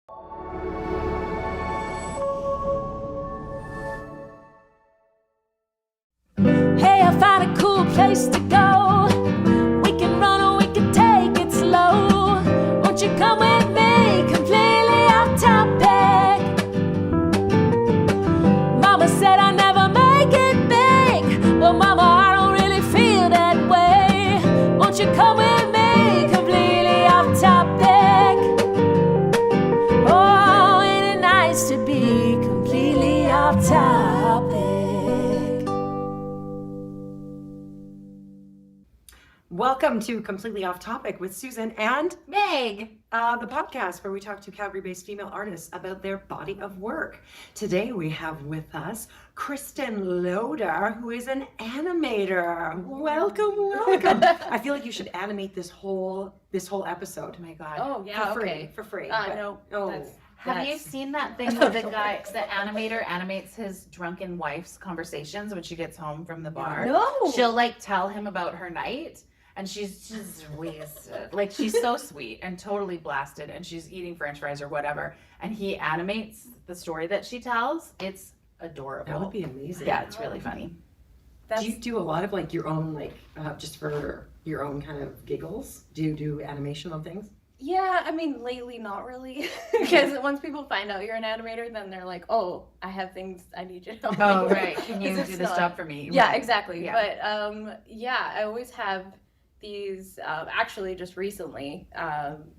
Hey, I found a cool place to go. We can run or we can take it slow. Won't you come with me? Completely off topic. Mama said I never make it big. Well, Mama, I don't really feel that way. Won't you come with me? Completely off topic. Oh, ain't it nice to be completely off topic? Welcome to Completely Off Topic with Susan and Meg, the podcast where we talk to Calgary-based female artists about their body of work. Today we have with us Kristen Loader, who is an animator. Welcome, welcome. I feel like you should animate this whole episode. oh my God. Oh, yeah, For free. No, Have you seen that thing where the guy, the animator animates his drunken wife's conversations when she gets home from the bar? No. She'll like tell him about her night. And she's just wasted. Like, she's so sweet and totally blasted, and she's eating French fries or whatever. And he animates the story that she tells. It's adorable. That would be amazing. Yeah, it's really funny. Do you do a lot of like your own, like just for your own kind of giggles? Do you do animation on things? Yeah, I mean, lately not really. Because once people find out you're an animator, then they're like, oh, I have things I need you to help me Oh, with. right. Can you 'Cause do it's this not- job for me? Yeah, Right. exactly. Yeah. But yeah, I always have these, actually just recently,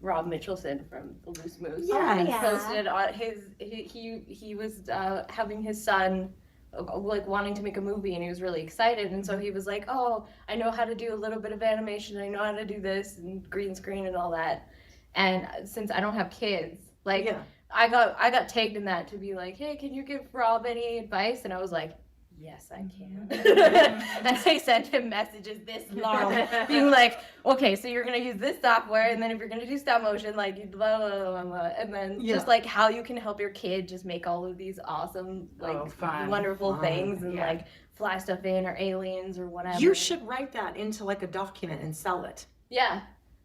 Rob Mitchelson from the Loose Moose posted on he was having his son like wanting to make a movie, and he was really excited, and so he was like, oh, I know how to do a little bit of animation, I know how to do this and green screen and all that. And since I don't have kids, like Yeah. I got tagged in that to be like, hey, can you give Rob any advice? And I was like, yes, I can. And I sent him messages this long, being like, okay, so you're gonna use this software, and then if you're gonna do stop motion, like blah blah blah, blah, and then just like how you can help your kid just make all of these awesome, like wonderful things, and like fly stuff in or aliens or whatever. You should write that into like a document and sell it. Yeah.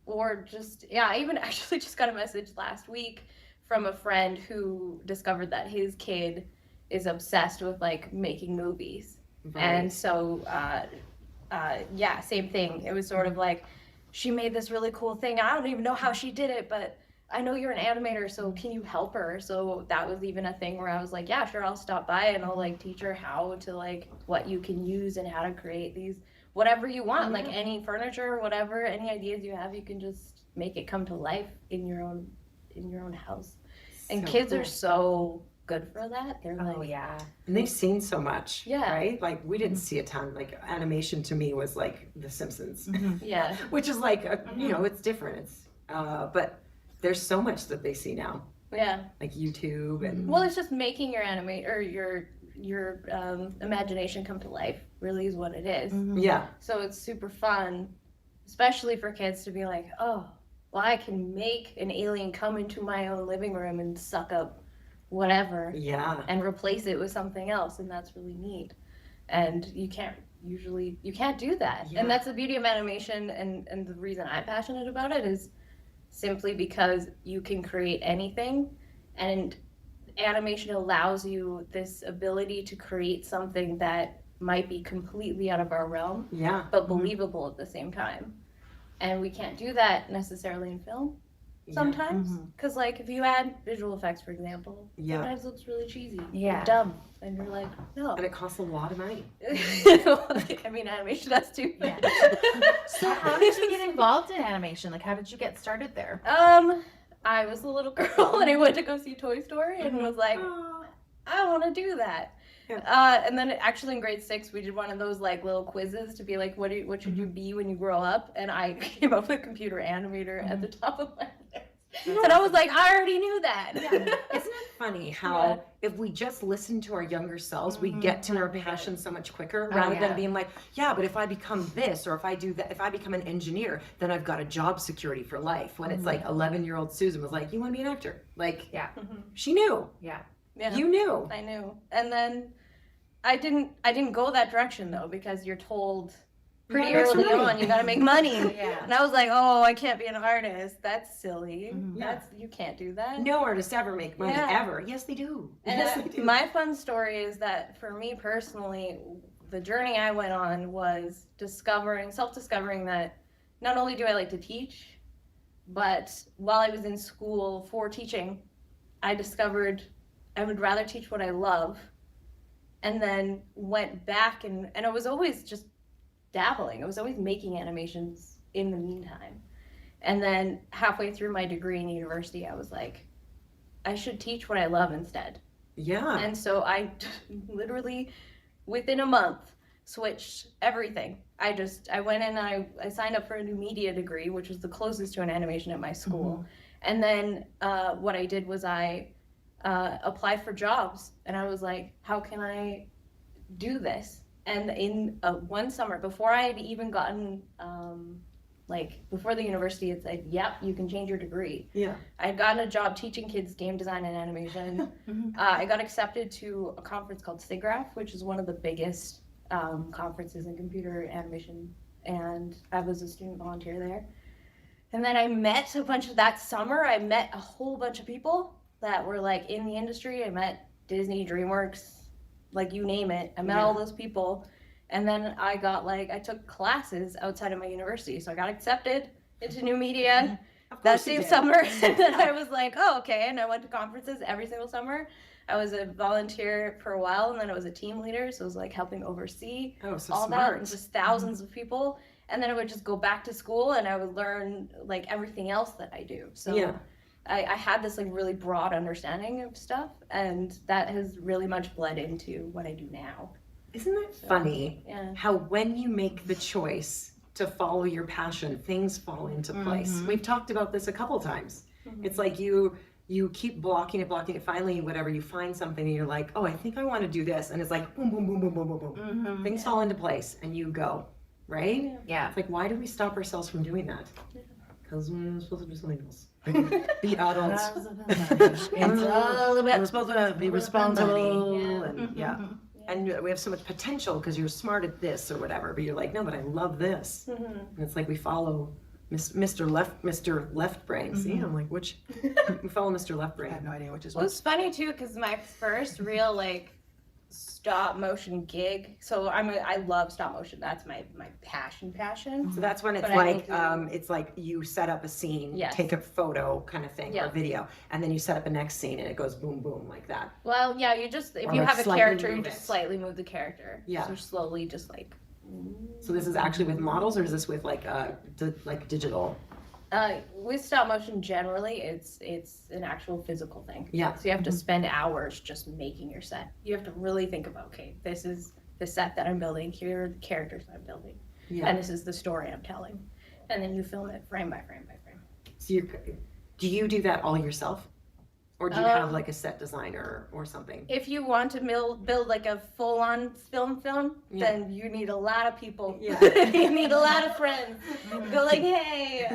Or just, I even actually just got a message last week from a friend who discovered that his kid is obsessed with like making movies. Right. And so, same thing. It was sort of like, she made this really cool thing. I don't even know how she did it, but I know you're an animator, so can you help her? So that was even a thing where I was like, yeah, sure, I'll stop by and I'll like teach her how to like, what you can use and how to create these, whatever you want, like any furniture, whatever, any ideas you have, you can just make it come to life in your own house. And So kids cool. are so good for that. They're Oh, like, yeah. And they've seen so much, Yeah. right? Like we didn't see a ton. Like animation to me was like The Simpsons, yeah. which is like you know, it's different. It's but there's so much that they see now, Yeah. like YouTube and Well, it's just making your your imagination come to life, really is what it is. yeah, So it's super fun, especially for kids to be like, oh, well, I can make an alien come into my own living room and suck up whatever yeah, and replace it with something else, and that's really neat. And you can't do that. Yeah. And that's the beauty of animation, and the reason I'm passionate about it is simply because you can create anything, and animation allows you this ability to create something that might be completely out of our realm, yeah, but believable at the same time. And we can't do that necessarily in film sometimes, because like if you add visual effects, for example, Yeah. sometimes it looks really cheesy, Yeah. or dumb, and you're like, no. and it costs a lot of money. I mean, animation does too. Yeah. So how did you get involved in animation? Like, how did you get started there? I was a little girl and I went to go see Toy Story and was like, I want to do that. Yeah. And then actually in grade 6 we did one of those like little quizzes to be like, what should you be when you grow up? And I came up with computer animator at the top of my list. And I was like, I already knew that. Isn't it funny how if we just listen to our younger selves, we get to our passion so much quicker rather than being like, yeah, but if I become this or if I do that, if I become an engineer, then I've got a job security for life. When it's like 11-year-old Susan was like, you want to be an actor? Like, she knew. Yeah. Yeah. You knew. I knew. And then I didn't go that direction though, because you're told pretty gotta make some early money. on. You got to make money. Yeah. And I was like, oh, I can't be an artist. That's silly. Yeah. You can't do that. No artists ever make money, Yeah. ever. Yes, they do. And Yes, they do. my fun story is that for me personally, the journey I went on was self-discovering that not only do I like to teach, but while I was in school for teaching, I discovered I would rather teach what I love, and then went back and I was always just dabbling. I was always making animations in the meantime. And then halfway through my degree in university, I was like, I should teach what I love instead. Yeah. And so I literally, within a month, switched everything. I went in and I signed up for a new media degree, which was the closest to an animation at my school. And then what I did was I applied for jobs, and I was like, how can I do this? And in one summer, before I had even gotten, before the university had said, yep, you can change your degree. Yeah. I had gotten a job teaching kids game design and animation. I got accepted to a conference called SIGGRAPH, which is one of the biggest conferences in computer animation, and I was a student volunteer there. And then I met that summer, I met a whole bunch of people that were like in the industry. I met Disney, DreamWorks, like you name it. I met all those people. And then I took classes outside of my university. So I got accepted into new media that same summer. And then I was like, oh, okay. And I went to conferences every single summer. I was a volunteer for a while, and then I was a team leader. So it was like helping oversee all smart. that, and just thousands of people. And then I would just go back to school and I would learn like everything else that I do. So I had this like really broad understanding of stuff, and that has really much bled into what I do now. Isn't that funny? Yeah. How when you make the choice to follow your passion, things fall into place. We've talked about this a couple times. It's like you keep blocking it. Finally, whatever, you find something and you're like, oh, I think I want to do this. And it's like, boom, boom, boom, boom, boom, boom, boom. Things fall into place and you go, right? Yeah. It's like, why do we stop ourselves from doing that? Because we're supposed to do something else. Be adults. It's all about We're supposed to be responsible. Yeah. And and we have so much potential because you're smart at this or whatever, but you're like, no, but I love this. And it's like we follow Mr. Left Brain. See, I'm like, which? We follow Mr. Left Brain. I have no idea which is Well, what. it's funny too, because my first real stop motion gig. So I love stop motion. That's my passion. So that's when it's But I like, think it's like you set up a scene, Yes. take a photo kind of thing, Yeah. or video, and then you set up a next scene and it goes boom, boom, like that. Well, yeah, you just, if Or you like have a slightly character, you move just it. slightly move the character. Yeah. So slowly just like. So this is actually with models, or is this with like digital? With stop motion, generally, it's an actual physical thing. Yeah. So you have to spend hours just making your set. You have to really think about, okay, this is the set that I'm building. Here are the characters I'm building, Yeah. and this is the story I'm telling. And then you film it frame by frame by frame. So do you do that all yourself, or do you have like a set designer or something? If you want to build like a full-on film, Yeah. then you need a lot of people. Yeah. You need a lot of friends. Go like, hey,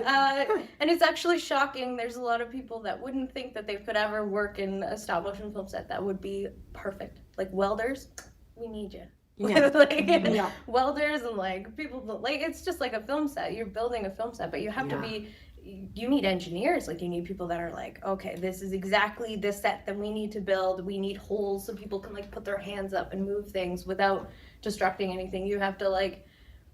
and it's actually shocking. There's a lot of people that wouldn't think that they could ever work in a stop-motion film set that would be perfect. Like welders, we need you. Yeah. Yeah. Welders and like people that, like, it's just like a film set. You're building a film set, but you have to be. You need engineers, like you need people that are like, okay, this is exactly the set that we need to build. We need holes so people can like put their hands up and move things without disrupting anything. You have to like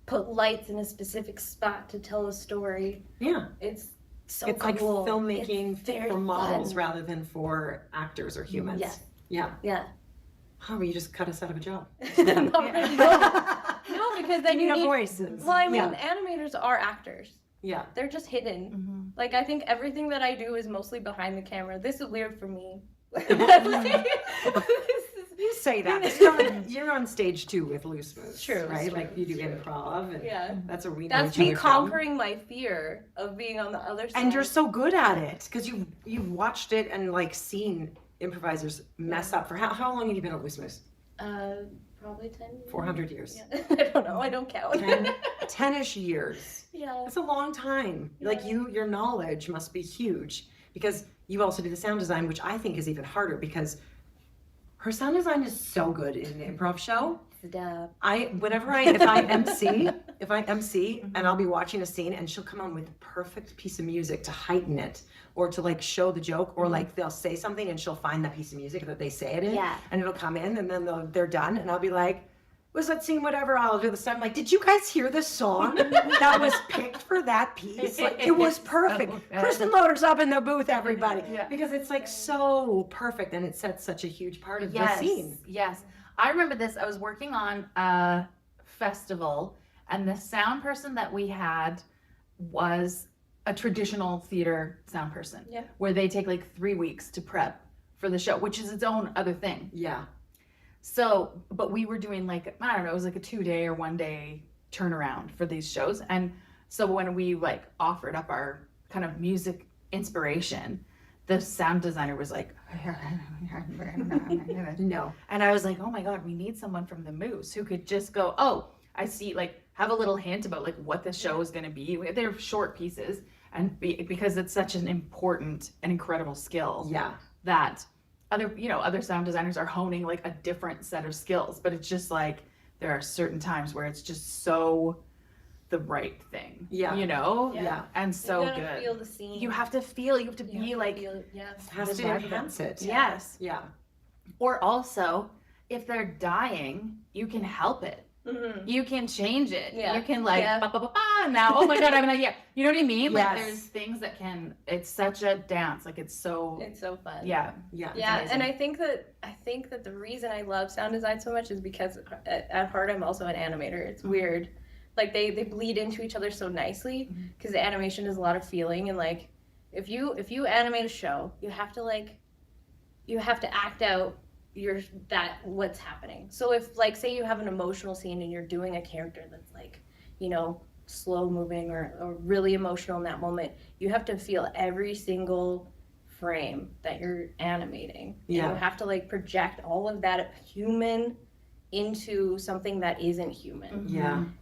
put lights in a specific spot to tell a story. Yeah. It's so It's cool. like filmmaking It's very for models fun. rather than for actors or humans. Yes. Yeah. Yeah. Oh, you just cut us out of a job. No, because then you have need voices. Well, I mean, Yeah. animators are actors. Yeah. They're just hidden. Like, I think everything that I do is mostly behind the camera. This is weird for me. You say that. You're on stage too with Loose Moves. True, Right? it's Like true, you do it's true. improv. And Yeah. That's a we know That's each me other from. conquering my fear of being on the other side. And you're so good at it because you've watched it and like seen improvisers mess up. For how long have you been at Loose Moves? Probably 10 years. 400 years. Yeah. I don't know. I don't count. 10-ish years. Yeah. That's a long time. Like your knowledge must be huge because you also do the sound design, which I think is even harder because her sound design is so good in an improv show. Duh. If I MC, if I MC and I'll be watching a scene and she'll come on with a perfect piece of music to heighten it or to like show the joke, or like they'll say something and she'll find that piece of music that they say it in, and it'll come in and then they're done and I'll be like, was that scene whatever, I'll do the stuff. I'm like, did you guys hear the song that was picked for that piece? Like, it was perfect. Kristen Loader's up in the booth, everybody. Because it's like so perfect and it sets such a huge part of the scene. Yes. I remember this. I was working on a festival and the sound person that we had was a traditional theater sound person. Where they take like 3 weeks to prep for the show, which is its own other thing. Yeah. So, but we were doing like, I don't know, it was like a 2-day or 1-day turnaround for these shows. And so when we like offered up our kind of music inspiration, the sound designer was like, no. And I was like, oh my God, we need someone from the Moose who could just go, oh, I see, like have a little hint about like what the show is going to be. They're short pieces and because it's such an important and incredible skill that other sound designers are honing like a different set of skills, but it's just like there are certain times where it's just so the right thing, and so you gotta good. Feel the scene. You have to feel. You have to be like. It has to enhance it. Yes. Yeah. Or also, if they're dying, you can help it. You can change it. You can like now. Oh my God, I'm not here. You know what I mean? Like there's things that can. It's such a dance. Like it's so fun. Yeah. And I think that the reason I love sound design so much is because at heart I'm also an animator. It's weird. Like they bleed into each other so nicely because the animation is a lot of feeling, and like if you animate a show, you have to act out what's happening. So if like say you have an emotional scene and you're doing a character that's like, slow moving or really emotional in that moment, you have to feel every single frame that you're animating. And you have to like project all of that human into something that isn't human.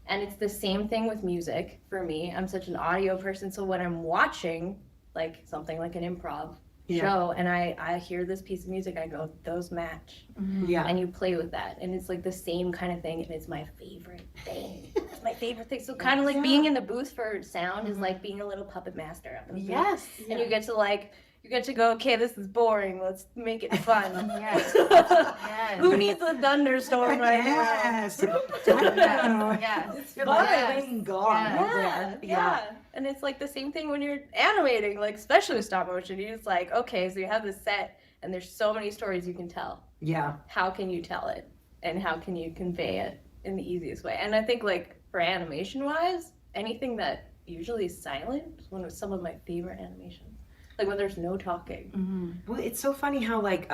And it's the same thing with music for me. I'm such an audio person, so when I'm watching like something like an improv show and I hear this piece of music, I go, those match. And you play with that, and it's like the same kind of thing, and it's my favorite thing. It's my favorite thing. So kind of like being in the booth for sound is like being a little puppet master up in the booth. And you get to go, okay, this is boring, let's make it fun. Who needs a thunderstorm right now? It's fun. And it's like the same thing when you're animating, like especially with stop motion. You're just like, okay, so you have this set and there's so many stories you can tell. How can you tell it? And how can you convey it in the easiest way? And I think like for animation wise, anything that usually is silent is one of some of my favorite animations. Like when there's no talking. Well, it's so funny how like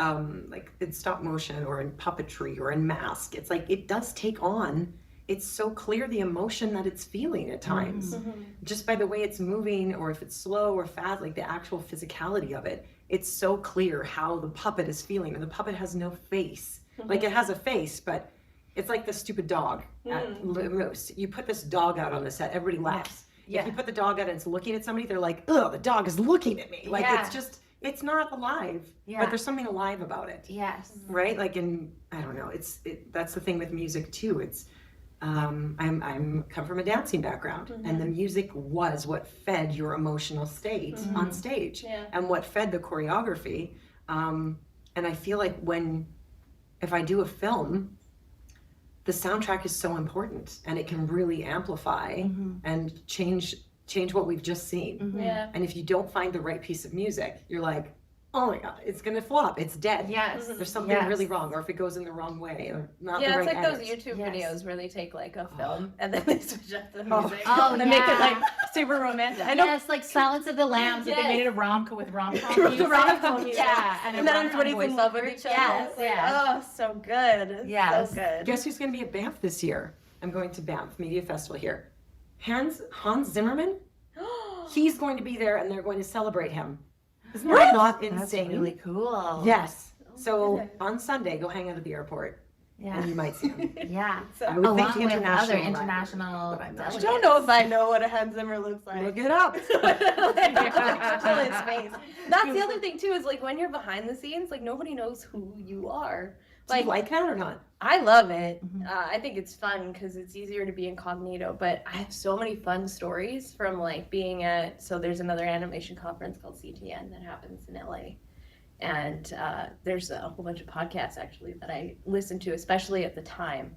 in stop motion or in puppetry or in mask, it's like it does take on. It's so clear the emotion that it's feeling at times, just by the way it's moving, or if it's slow or fast, like the actual physicality of it. It's so clear how the puppet is feeling, and the puppet has no face. Like it has a face, but it's like the stupid dog at Moose. You put this dog out on the set, everybody laughs. If you put the dog out and it's looking at somebody, they're like, "Oh, the dog is looking at me." Like it's not alive, but there's something alive about it. Right? Like I don't know. That's the thing with music too. It's I'm come from a dancing background, and the music was what fed your emotional state on stage, and what fed the choreography. And I feel like if I do a film, the soundtrack is so important, and it can really amplify and change what we've just seen. And if you don't find the right piece of music, you're like, oh my God, it's gonna flop. It's dead. There's something really wrong, or if it goes in the wrong way, or not the right it's like edit. those YouTube videos where they take like a film and then they switch up the music. And they make it like super romantic. I know. Yes, like Silence of the Lambs. They made it a rom-com with rom-com music. And then everybody's in love with each other. Oh, so good. So good. Guess who's gonna be at Banff this year? I'm going to Banff Media Festival here. Hans Zimmerman. He's going to be there, and they're going to celebrate him. Isn't that not insane? That's really cool. Yes. So on Sunday, go hang out at the airport. And you might see him. I would Along think with other international I don't know if I know what a Hans Zimmer looks like. Look it up. That's the other thing too, is like when you're behind the scenes, like nobody knows who you are. Do you like that or not? I love it. Mhm. I think it's fun because it's easier to be incognito, but I have so many fun stories from like being at, so there's another animation conference called CTN that happens in LA. And there's a whole bunch of podcasts actually that I listen to, especially at the time.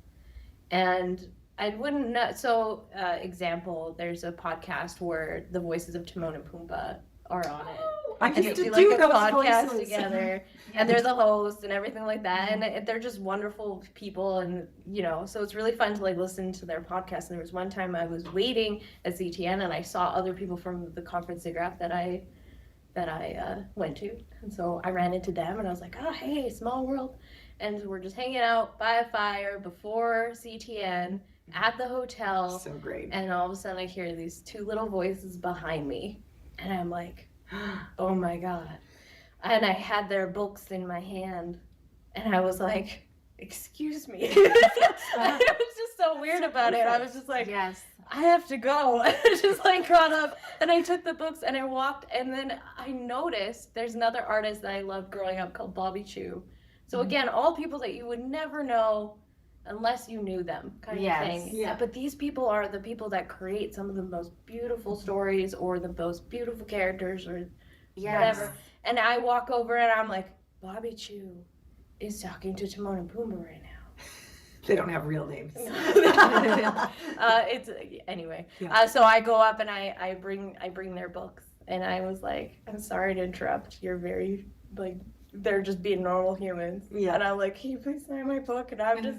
And I wouldn't know, so example, there's a podcast where the voices of Timon and Pumbaa are on it. I And used they to do do like a those podcast voices. together, and they're the host and everything like that, and they're just wonderful people, and you know, so it's really fun to like listen to their podcast. And there was one time I was waiting at CTN, and I saw other people from the conference graph that I went to, and so I ran into them, and I was like, oh hey, small world, and we're just hanging out by a fire before CTN at the hotel, So great. and all of a sudden I hear these two little voices behind me, and I'm like, oh my god. And I had their books in my hand, and I was like, excuse me. I was just so weird about it. I was just like, Yes. I have to go. I just like got up and I took the books and I walked, and then I noticed there's another artist that I loved growing up called Bobby Chu. So again, all people that you would never know unless you knew them, kind of Yes. thing. Yeah. But these people are the people that create some of the most beautiful stories or the most beautiful characters or Yes. whatever. And I walk over and I'm like, Bobby Chu is talking to Timon and Pumbaa right now. They don't have real names. It's anyway. Yeah. So I go up and I bring their books, and I was like, I'm sorry to interrupt. You're very like, they're just being normal humans. Yeah. And I'm like, can you please sign my book? And I'm just,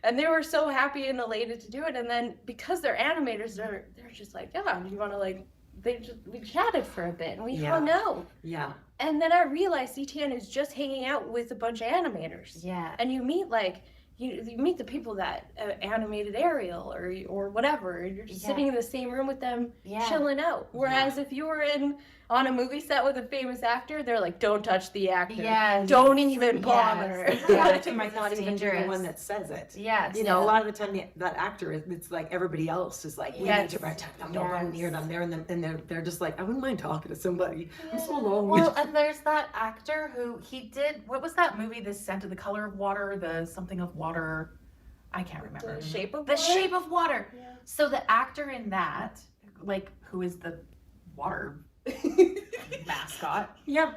and they were so happy and elated to do it. And then because they're animators, they're just like, yeah, do you want to like? We chatted for a bit and we Yeah. hung out. Yeah. And then I realized CTN is just hanging out with a bunch of animators. Yeah. And you meet like you meet the people that animated Ariel or whatever. You're just Yeah. sitting in the same room with them, Yeah. chilling out. Whereas if you were on a movie set with a famous actor, they're like, don't touch the actor. Yes. Don't even bother. Yes. A lot of It's time might not even be the dangerous. one that says it. Yes. You know, a lot of the time that actor, it's like everybody else is like, we Yes. need to protect them, don't go Yes. near them. And they're just like, I wouldn't mind talking to somebody. I'm so alone. Well, and there's that actor who he did, what was that movie, The Scent of the Color of Water, the something of water, I can't remember. The Shape of The Water? Shape of Water. Yeah. So the actor in that, like, who is the water mascot? Yeah.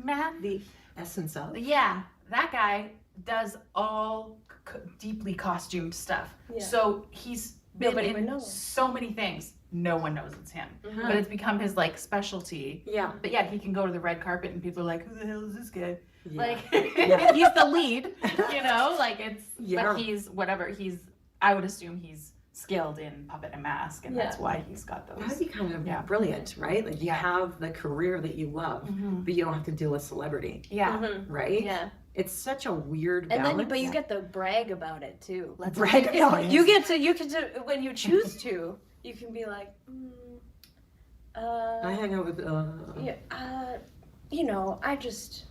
Matt? The essence of. Yeah, that guy does all deeply costumed stuff. Yeah. So he's been Nobody would in know. so many things. No one knows it's him. Mhm. But it's become his like specialty. Yeah. But yeah, he can go to the red carpet and people are like, who the hell is this guy? Yeah. Like, Yeah. he's the lead, you know? Like, it's, Yeah. but he's, whatever, I would assume he's skilled in puppet and mask, and that's Yeah. why he's got That'd those. be kind of Yeah. brilliant, right? Like you Yeah. have the career that you love, Mhm. but you don't have to deal with celebrity, Yeah. Mhm. right? Yeah. It's such a weird And balance. then, but you get to brag about it too. Brag about it. You get to when you choose to, you can be like, I hang out with yeah, you know, I just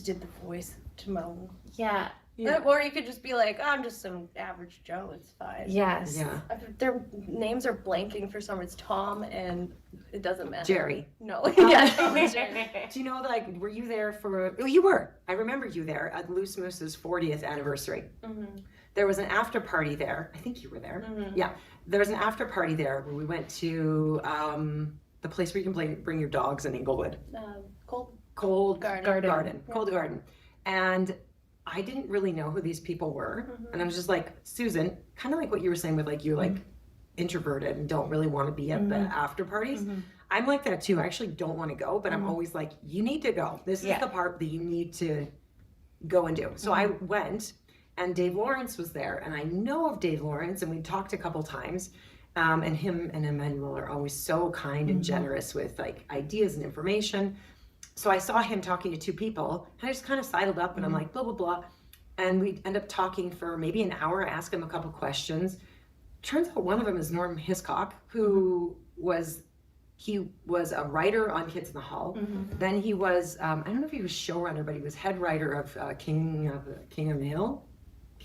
did the voice to Moan. Yeah. Yeah. Or you could just be like, I'm just some average Joe. It's fine. Yes. Yeah. Their names are blanking for some. It's Tom and it doesn't matter. Jerry. No. yeah. Do you know, like, were you there for? Oh, you were. I remember you there at Loose Moose's 40th anniversary. Mhm. There was an after party there. I think you were there. Mhm. Yeah, there was an after party there where we went to the place where you can bring your dogs in Inglewood. Cold Garden. Cold Garden. And I didn't really know who these people were. Mhm. And I was just like, Susan, kind of like what you were saying with like, you're like introverted and don't really want to be at the after parties. Mhm. I'm like that too. I actually don't want to go, but I'm always like, you need to go. This is Yeah. the part that you need to go and do. So I went, and Dave Lawrence was there. And I know of Dave Lawrence, and we talked a couple times. And him and Emmanuel are always so kind and generous with like ideas and information. So I saw him talking to two people, and I just kind of sidled up, and I'm like, blah, blah, blah. And we end up talking for maybe an hour, ask him a couple questions. Turns out one of them is Norm Hiscock, who was a writer on Kids in the Hall. Then he was, I don't know if he was showrunner, but he was head writer of King of the Hill.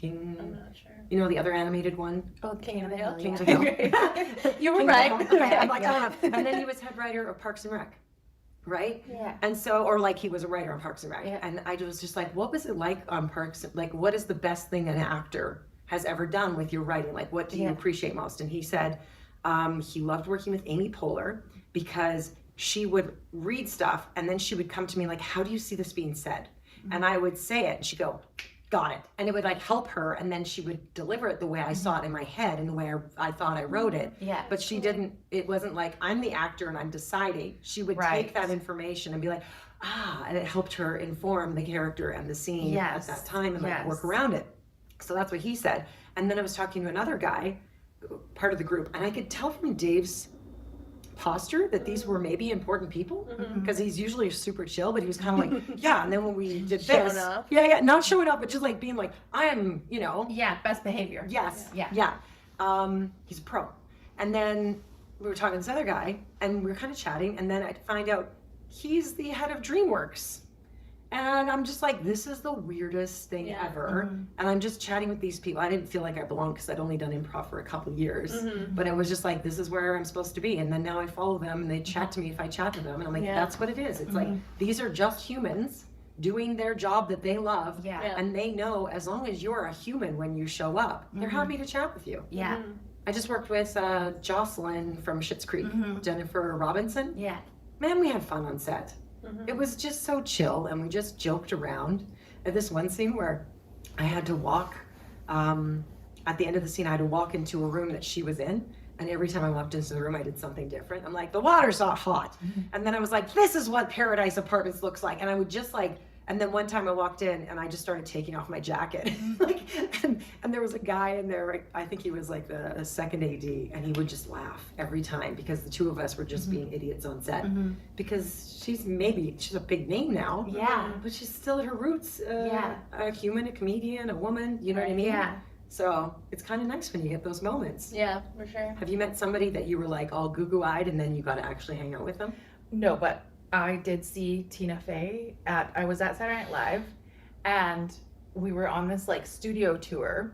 I'm not sure. You know, the other animated one? Oh, King of the Hill. King of the Hill. You were King of the right. Hill. Okay, I'm like, I don't know. And then he was head writer of Parks and Rec. right? Yeah. And so, or like he was a writer on Parks and Rec. Yeah. And I was just like, what was it like on Parks? Like, what is the best thing an actor has ever done with your writing? Like, what do you appreciate most? And he said he loved working with Amy Poehler because she would read stuff and then she would come to me like, how do you see this being said? And I would say it and she'd go, got it. And it would like help her, and then she would deliver it the way I saw it in my head and the way I thought I wrote it. Yeah. But she didn't, it wasn't like, I'm the actor and I'm deciding. She would take that information and be like, and it helped her inform the character and the scene at that time and like work around it. So that's what he said. And then I was talking to another guy, part of the group, and I could tell from Dave's posture that these were maybe important people, because he's usually super chill, but he was kind of like, yeah. And then when we did this, not showing up, but just like being like, I am, best behavior. Yes, Yeah. he's a pro. And then we were talking to this other guy, and we were kind of chatting, and then I'd find out he's the head of DreamWorks. And I'm just like, this is the weirdest thing ever. And I'm just chatting with these people. I didn't feel like I belonged because I'd only done improv for a couple of years. But it was just like, this is where I'm supposed to be. And then now I follow them and they chat to me if I chat to them. And I'm like, that's what it is. It's like, these are just humans doing their job that they love. And they know as long as you're a human when you show up, they're happy to chat with you. Yeah. I just worked with Jocelyn from Schitt's Creek, Jennifer Robinson. Yeah. Man, we had fun on set. It was just so chill, and we just joked around. At this one scene where I had to walk, at the end of the scene, I had to walk into a room that she was in, and every time I walked into the room, I did something different. I'm like, the water's not hot. And then I was like, this is what Paradise Apartments looks like. And I would just like, and then one time I walked in and I just started taking off my jacket. and there was a guy in there, I think he was like the second AD, and he would just laugh every time because the two of us were just being idiots on set. Because she's a big name now. Yeah. But she's still at her roots, a human, a comedian, a woman, you know what I mean? Yeah. So it's kind of nice when you get those moments. Yeah, for sure. Have you met somebody that you were like all goo-goo-eyed and then you got to actually hang out with them? No, but I did see Tina Fey I was at Saturday Night Live, and we were on this like studio tour,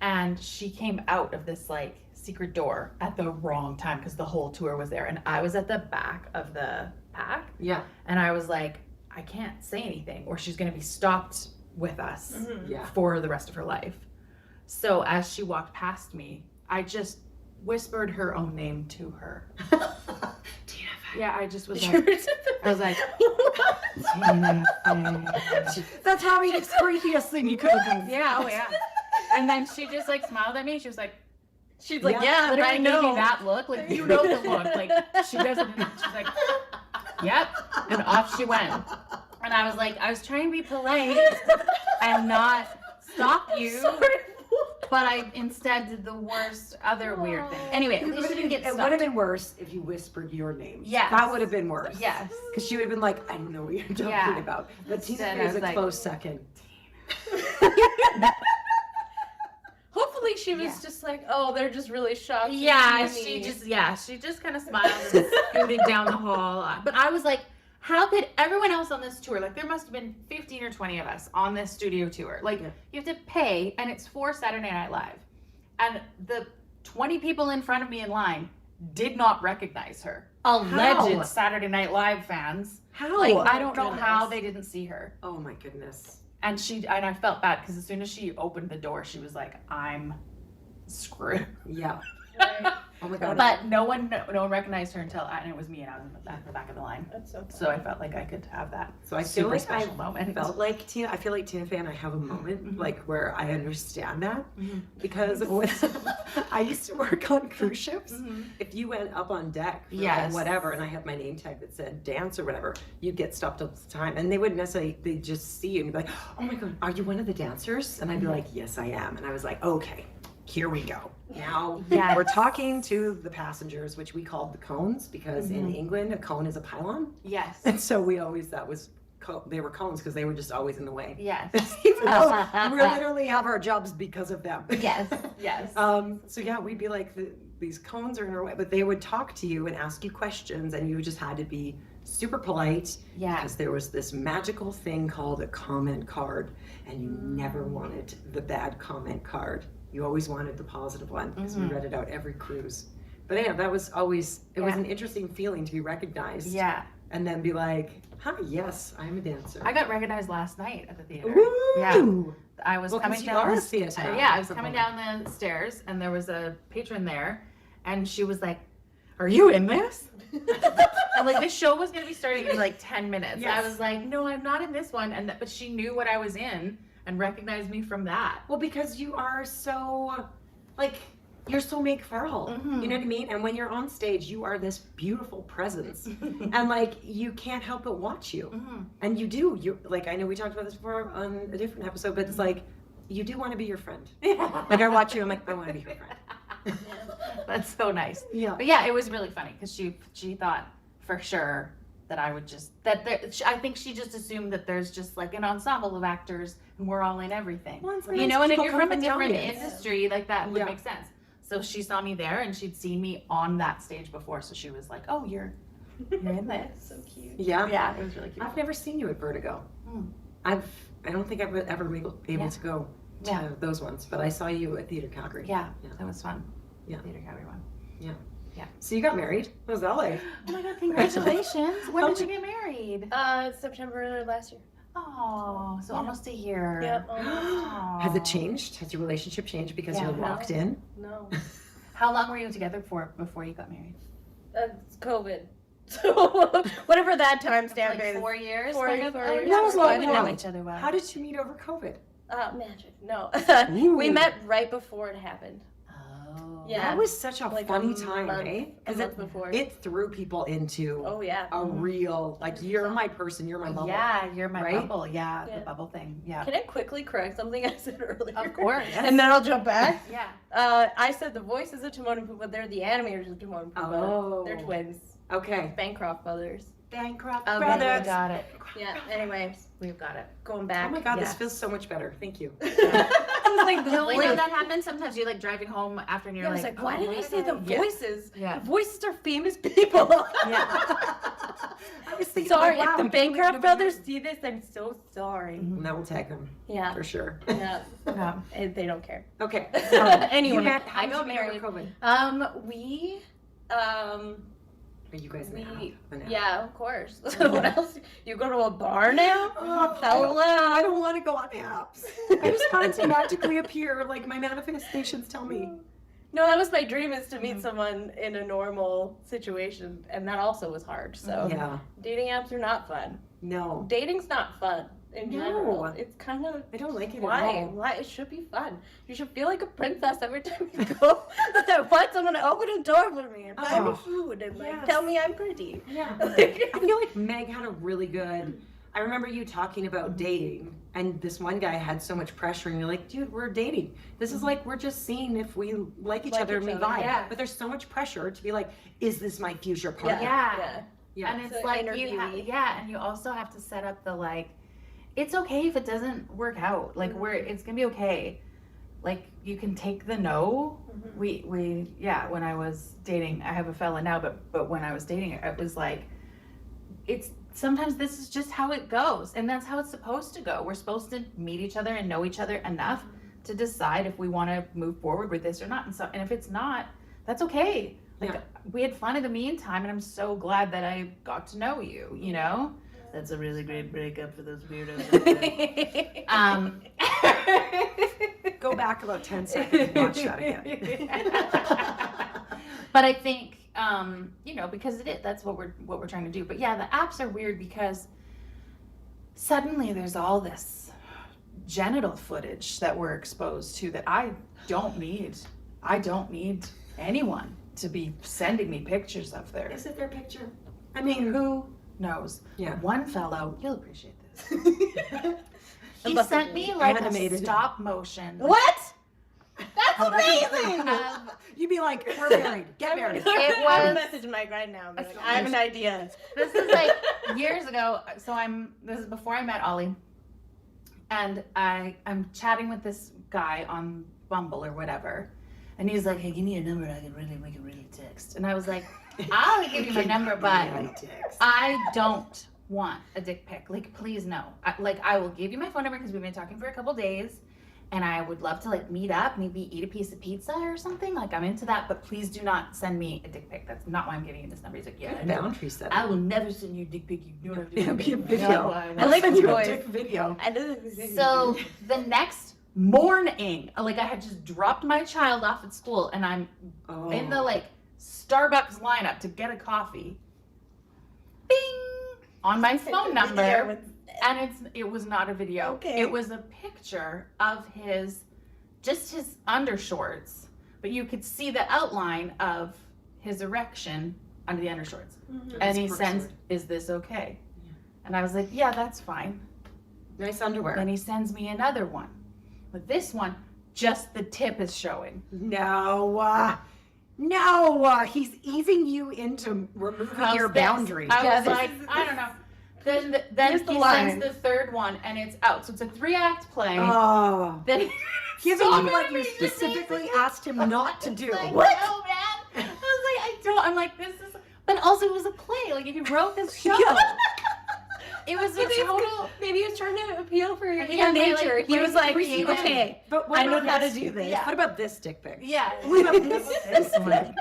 and she came out of this like secret door at the wrong time because the whole tour was there, and I was at the back of the pack. Yeah. And I was like, I can't say anything or she's gonna be stopped with us for the rest of her life. So as she walked past me, I just whispered her own name to her. Tina Fey. Yeah, I just was like, Tina Fey. That's probably the freakiest thing you could have done. Yeah, oh yeah. And then she just like smiled at me. She was like, She's like, literally I gave know. me that look. Like, you know the look. Like, she doesn't. She's like, yep. And off she went. And I was like, I was trying to be polite and not stop you. But I instead did the worst other weird thing. Anyway, at least she didn't get It stopped. would have been worse if you whispered your name. Yes. That would have been worse. Yes. Because she would have been like, I don't know what you're talking about. But Tina Instead, Fey I is was like, exposed second. Hopefully she was just like, oh, they're just really shocked. Yeah, to see me. she just kind of smiled and scooted down the hall. But I was like, how could everyone else on this tour, like there must have been 15 or 20 of us on this studio tour. Like you have to pay, and it's for Saturday Night Live. And the 20 people in front of me in line did not recognize her. Alleged Saturday Night Live fans. How? Like, I don't know how they didn't see her. Oh my goodness. And I felt bad because as soon as she opened the door, she was like, I'm screwed. Yeah. Right. Oh my God. But no one recognized her until and it was me, and I was at the back of the line. That's so funny. So I felt like I could have that. So I feel super like special moment. I feel like Tina Fey and I have a moment like where I understand that because when I used to work on cruise ships, if you went up on deck for like whatever, and I had my name tag that said dance or whatever, you'd get stopped all the time, and they wouldn't necessarily, they'd just see you and be like, oh my God, are you one of the dancers? And I'd be like, yes, I am. And I was like, okay, here we go. Now we're talking to the passengers, which we called the cones because in England a cone is a pylon. Yes. And so we always they were cones because they were just always in the way. Yes. Even though we literally have our jobs because of them. Yes. Yes. So yeah, we'd be like these cones are in our way, but they would talk to you and ask you questions, and you just had to be super polite. Yeah. Because there was this magical thing called a comment card, and you never wanted the bad comment card. You always wanted the positive one because we read it out every cruise. But yeah, that was always, it was an interesting feeling to be recognized. Yeah. and then be like, "Hi, yes, I'm a dancer." I got recognized last night at the theater. Woo! Yeah. I was Well, 'cause coming you down are the a theater Yeah, I was performer. coming down the stairs, and there was a patron there, and she was like, "Are you in this?" And like, this show was gonna be starting in like 10 minutes. Yes. I was like, "No, I'm not in this one," but she knew what I was in and recognized me from that. Well, because you are so, like, you're so Meg Farrell. Mhm. You know what I mean? And when you're on stage, you are this beautiful presence, and like you can't help but watch you. Mhm. And you do. You like, I know we talked about this before on a different episode, but it's like you do want to be your friend. Like I watch you, I'm like, I want to be your friend. That's so nice. Yeah. But yeah, it was really funny because she thought for sure that I would just I think she just assumed that there's just like an ensemble of actors and we're all in everything. Well, it's You nice. know, and if People you're come from a the different audience. industry, like that would Yeah. make sense. So she saw me there and she'd seen me on that stage before, so she was like, "Oh, you're in this." So cute. Yeah. Yeah, it was really cute. I've never seen you at Vertigo. Hmm. I don't think I've ever been able Yeah. to go to Yeah. those ones, but I saw you at Theater Calgary. Yeah, Yeah. that was fun. Yeah. Theater Calgary one. So you got married. What was that like? Oh my God, congratulations. When did you get married? September last year. Oh, so almost a year. Yep. Oh. Has it changed? Has your relationship changed because Yeah. you're locked in? No. How long were you together for before you got married? It's COVID. So whatever that timestamp Like is. 4 years? 4 kind of? years. Oh, That yeah, was so long we know time. each other well. How did you meet over COVID? Magic. No. Ooh. We met right before it happened. Oh. Yeah. That was such a Like funny a time, month- eh? a Because month before. it threw people into Oh yeah. a real, like, you're my person, you're my bubble. Yeah, you're my Right? bubble. Yeah, Yeah. the bubble thing. Yeah. Can I quickly correct something I said earlier? Of course. And then I'll jump back. Yeah. I said the voices of Timon and Pumbaa, they're the animators of Timon and Pumbaa. Oh. They're twins. Okay. Bancroft brothers. Bancroft Okay, Brothers. we got it. Yeah, anyways, We've got it. going Oh back. my God, this Yes. feels so much better. Thank you. I was like, the No, voice. that happens sometimes. You're like driving home after and you're Yeah, I was like, why oh, did I say the Yeah. voices? Yeah. The voices are famous people. I was thinking, Sorry, like, wow, if the we can't Bancroft live brothers see this, I'm so sorry. And that will tag them Yeah, for sure. yeah, Yeah. and they don't care. Okay. Anyway, you met, how I did got you meet over married. COVID? We, Are you guys we, now? yeah, of course. What else? You go to a bar now? Oh, Hello. I don't want to go on apps. I just want it to magically appear like my manifestations tell me. No, that was my dream, is to meet someone in a normal situation, and that also was hard. So Yeah. dating apps are not fun. No. Dating's not fun in No. general. It's kind of I don't like it why? at all. Why? It should be fun. You should feel like a princess every time you go. That I want someone to open a door for me and buy me Oh. food and like Yes. tell me I'm pretty. Yeah. I feel like Meg had a really good. I remember you talking about dating, and this one guy had so much pressure, and you're like, dude, we're dating. This is like, we're just seeing if we like each Like other and we each other, vibe. yeah. But there's so much pressure to be like, is this my future partner? Yeah. Yeah. And it's So like interviewee. and you also have to set up the like, it's okay if it doesn't work out. Like it's gonna be okay. Like you can take the no. Mhm. We when I was dating, I have a fella now, but when I was dating, it was like, it's sometimes this is just how it goes, and that's how it's supposed to go. We're supposed to meet each other and know each other enough to decide if we want to move forward with this or not. And if it's not, that's okay. Like Yeah. we had fun in the meantime, and I'm so glad that I got to know you. You know, that's a really great breakup for those weirdos. Go back about 10 seconds and watch that again. But I think, because that's what we're trying to do. But yeah, the apps are weird because suddenly there's all this genital footage that we're exposed to that I don't need. I don't need anyone to be sending me pictures of theirs. Is it their picture? I mean, who? Who knows? Yeah. One fellow, you'll appreciate this. He Unless sent it's me like animated. a stop motion. What? That's amazing. You'd be like, we're married. Get married. It I was- message Mike right now. and be like, I have an idea. This is like years ago. So this is before I met Ollie, and I'm chatting with this guy on Bumble or whatever, and he's like, "Hey, give me your number. We can really text." And I was like, "I'll give you my number, but I don't want a dick pic. Like, please no. I will give you my phone number because we've been talking for a couple days, and I would love to like meet up, maybe eat a piece of pizza or something. Like I'm into that, but please do not send me a dick pic. That's not why I'm giving you this number. He's like, yeah, Boundary set. I will never send you a dick pic. You don't have to It'll be a No, video. I like Send you a toys. dick video. So the next morning, like I had just dropped my child off at school, and I'm in the like Starbucks lineup to get a coffee. Bing on my phone number, and it was not a video. Okay. It was a picture of his undershorts, but you could see the outline of his erection under the undershorts. And he sends, "Is this okay?" And I was like, "Yeah, that's fine." Nice underwear. Then he sends me another one. But this one, just the tip is showing. No, he's easing you into removing your boundaries. I was like, I don't know. Then Here's the he line. sends the third one, and it's out. So it's a 3-act play. Oh. Then He's like you specifically asked him not to do. Like, What? no, man. I was like, I'm like, this is, but also it was a play. Like, if you wrote this show, it was a total. Maybe he was trying to appeal for your Yeah, nature. like, he was like, creative. okay, But what I know about how to this? do this. Yeah. What about this dick pic? Yeah. What about this one?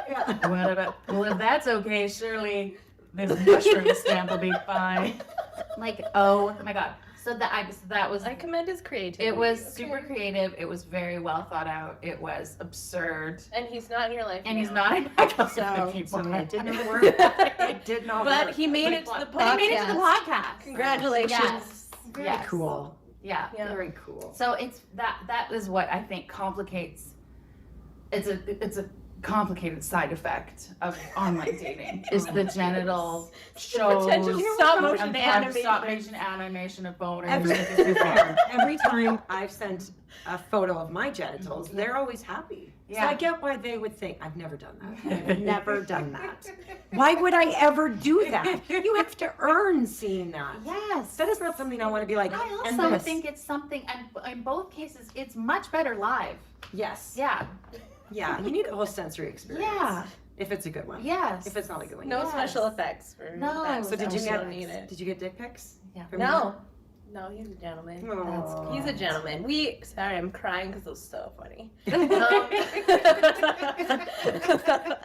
What about? Well, if that's okay, surely this mushroom stamp will be fine. Like, oh my god. So that was. I commend his creativity. It was super creative. It was very well thought out. It was absurd. And he's not in your life. And he's now. not in my life. So it didn't work. It did not work. But he made it to the podcast. But he made it to the podcast. Congratulations. Yes. Very Yes. cool. Yeah. Yeah. Very cool. So it's that is what I think complicates. It's a complicated side effect of online dating is the genital shows, potential stop motion animation. stop motion animation of boners. Every time I've sent a photo of my genitals, they're always happy. So Yeah. I get why they would think, I've never done that. I've never done that. Why would I ever do that? You have to earn seeing that. Yes. That is not something I want to be like, I and also this. think it's something, and in both cases, it's much better live. Yes. Yeah. Yeah. You need a whole sensory experience. Yeah. If it's a good one. Yes. If it's not a good one. No Yes. special effects for No. that. So did you don't need it. Did you get dick pics? Yeah. from No. No, he's a gentleman. him? Aw. He's a gentleman. Sorry, I'm crying because it was so funny.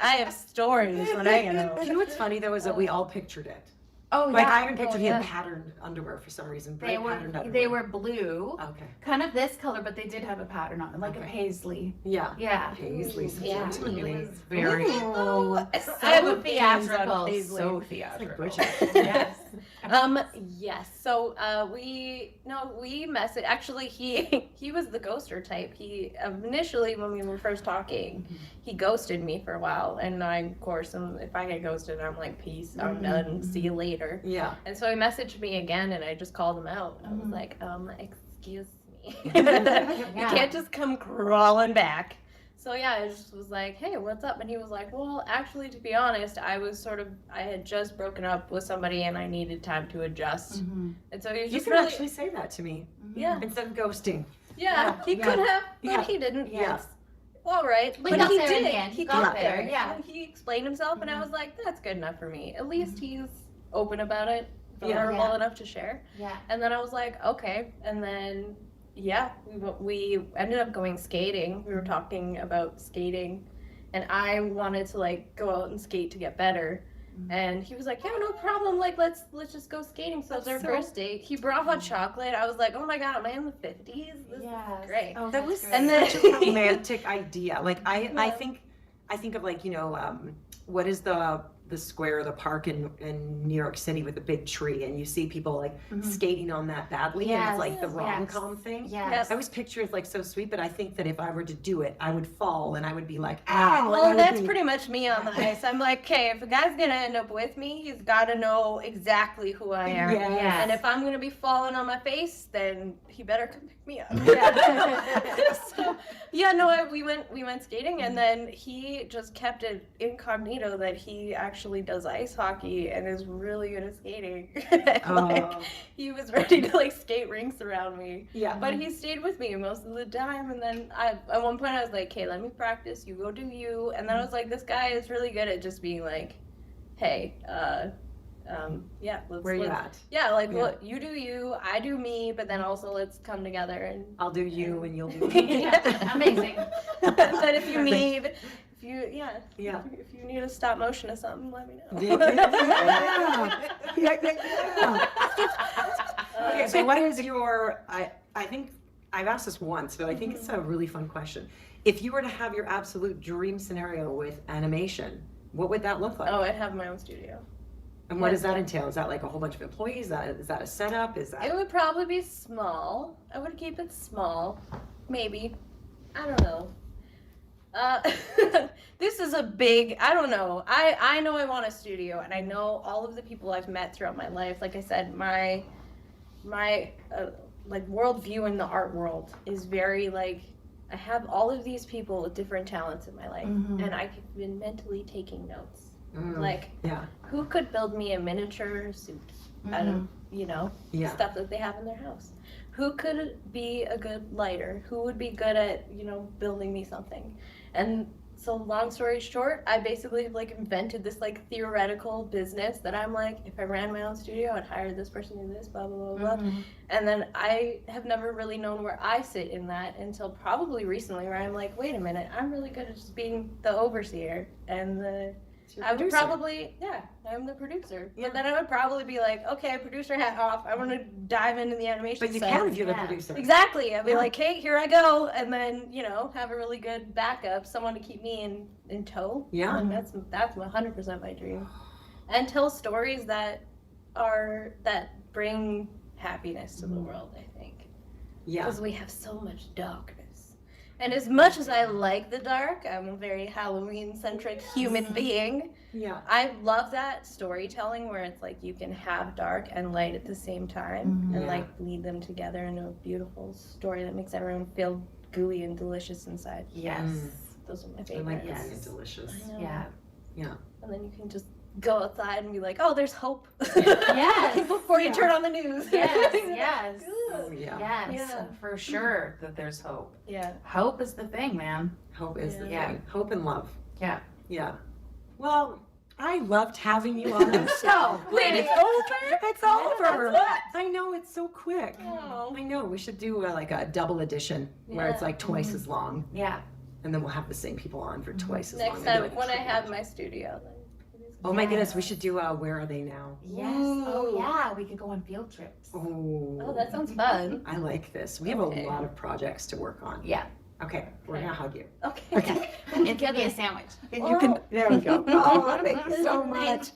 I have stories when I get home. You know what's funny though is that we all pictured it. Oh, Like yeah. I even pictured he had Yeah. patterned underwear for some reason. They Bright patterned were underwear. they were blue, Okay. kind of this color, but they did have a pattern on it, like a Okay. paisley. Yeah. Yeah. Paisley. Yeah. It was very Oh, I so have a theatrical. paisley. So like theatrical. Bridget. Yes. Yes. So we messaged. Actually, he was the ghoster type. He initially, when we were first talking, he ghosted me for a while, and I, of course, if I get ghosted, I'm like, peace, I'm done. See you later. Yeah. And so he messaged me again, and I just called him out. I was like, excuse me. You can't just come crawling back. So yeah, I just was like, hey, what's up? And he was like, well, actually, to be honest, I had just broken up with somebody and I needed time to adjust. And so he was You just can really, actually say that to me yeah, instead of ghosting. yeah, he could have, but Yeah. he didn't. Yeah. All right, We but got he there in did. the end. He Got got there, there. yeah. And he explained himself, and I was like, that's good enough for me. At least he's open about it, Yeah. vulnerable Yeah. enough to share. Yeah. And then I was like, okay. And then, yeah, we ended up going skating. We were talking about skating, and I wanted to like go out and skate to get better. And he was like, yeah, no problem. Like, let's just go skating. So it was our first date. He brought hot chocolate. I was like, oh my God, am I in the 50s? This is great. Oh, That was that's And great. then- such a romantic idea. Like I think of like, what is the square, the park in New York City with the big tree, and you see people like skating on that badly, and Yes, it's like the yes. rom-com thing. Yes. I always picture it like so sweet, but I think that if I were to do it, I would fall and I would be like, ow. Well, that's pretty much me on the ice. I'm like, okay, if a guy's gonna end up with me, he's gotta know exactly who I am. Yes. And if I'm gonna be falling on my face, then he better come pick me up. So, yeah, no, we went skating, and then he just kept it incognito that he actually does ice hockey and is really good at skating. Like, he was ready to like skate rinks around me. Yeah. But he stayed with me most of the time, and then at one point I was like, okay, let me practice, you go do you. And then I was like, this guy is really good at just being like, hey, yeah. Where you at? Yeah, like Yeah. well, you do you, I do me, but then also let's come together and. I'll do you and you'll do me. Amazing. But if you need, Yeah. if you need a stop motion of something, let me know. Yeah. Okay, so what is your, I think, I've asked this once, but I think it's a really fun question. If you were to have your absolute dream scenario with animation, what would that look like? Oh, I'd have my own studio. And what does that entail? Is that like a whole bunch of employees? Is that a setup? Is It that? would probably be small. I would keep it small. Maybe. I don't know. This is a big, I don't know. I know I want a studio, and I know all of the people I've met throughout my life. Like I said, my like worldview in the art world is very like, I have all of these people with different talents in my life, and I've been mentally taking notes. Like, who could build me a miniature suit out of, stuff that they have in their house? Who could be a good lighter? Who would be good at, building me something? And so long story short, I basically like invented this like theoretical business that I'm like, if I ran my own studio, I'd hire this person to do this, blah, blah, blah, blah. And then I have never really known where I sit in that until probably recently, where I'm like, wait a minute, I'm really good at just being the overseer and I would probably, I'm the producer. But then I would probably be like, okay, producer hat off. I want to dive into the animation But you side. can if you're the producer. Exactly. I'd be like, hey, here I go. And then, have a really good backup, someone to keep me in tow. Yeah. And that's 100% my dream. And tell stories that bring happiness to the world, I think. Yeah. Because we have so much darkness. And as much as I like the dark, I'm a very Halloween-centric human being. Yeah. I love that storytelling where it's like you can have dark and light at the same time and like lead them together in a beautiful story that makes everyone feel gooey and delicious inside. Yes. Those are my I favorites. like that. It's delicious. I know. Yeah. Yeah. And then you can just go outside and be like, oh, there's hope. Yes. Before you turn on the news. Yes. Oh, yeah. Yes. Yeah. For sure that there's hope. Yeah. Hope is the thing, man. Hope is the Yeah. thing. Hope and love. Yeah. Yeah. Well, I loved having you on the show. Wait, it's over? It's over. That's I know, it's so quick. Oh. I know. We should do like a double edition where it's like twice as long, Yeah. and then we'll have the same people on for twice as long. Next and do, time, like, when I triple. have my studio. Then Oh my goodness, we should do Where Are They Now? Yes. Oh yeah. We could go on field trips. Oh, that sounds fun. I like this. We have Okay. a lot of projects to work on. Yeah. Okay, we're gonna hug you. Okay. It could be a sandwich. And you can, there we go. Oh, thank you so much.